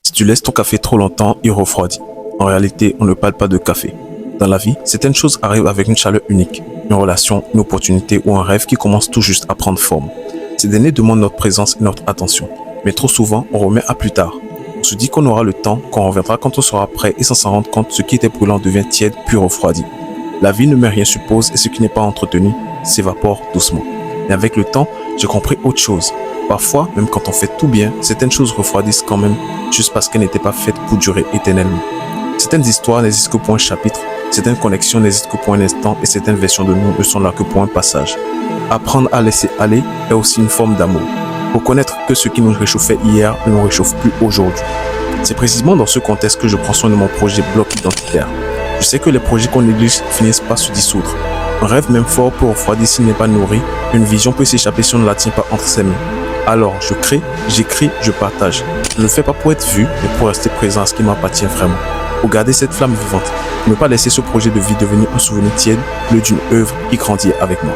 Si tu laisses ton café trop longtemps, il refroidit. En réalité, on ne parle pas de café. Dans la vie, certaines choses arrivent avec une chaleur unique. Une relation, une opportunité ou un rêve qui commence tout juste à prendre forme. Ces derniers demandent notre présence et notre attention. Mais trop souvent, on remet à plus tard. On se dit qu'on aura le temps, qu'on reviendra quand on sera prêt et sans s'en rendre compte, ce qui était brûlant devient tiède puis refroidi. La vie ne met rien sur pause et ce qui n'est pas entretenu s'évapore doucement. Mais avec le temps, j'ai compris autre chose. Parfois, même quand on fait tout bien, certaines choses refroidissent quand même, juste parce qu'elles n'étaient pas faites pour durer éternellement. Certaines histoires n'existent que pour un chapitre, certaines connexions n'existent que pour un instant et certaines versions de nous ne sont là que pour un passage. Apprendre à laisser aller est aussi une forme d'amour. Reconnaître que ce qui nous réchauffait hier ne nous réchauffe plus aujourd'hui. C'est précisément dans ce contexte que je prends soin de mon projet Bloc Identitaire. Je sais que les projets qu'on néglige finissent par se dissoudre. Un rêve même fort peut refroidir s'il n'est pas nourri. Une vision peut s'échapper si on ne la tient pas entre ses mains. Alors, je crée, j'écris, je partage. Je ne le fais pas pour être vu, mais pour rester présent à ce qui m'appartient vraiment. Pour garder cette flamme vivante. Pour ne pas laisser ce projet de vie devenir un souvenir tiède, le d'une œuvre qui grandit avec moi.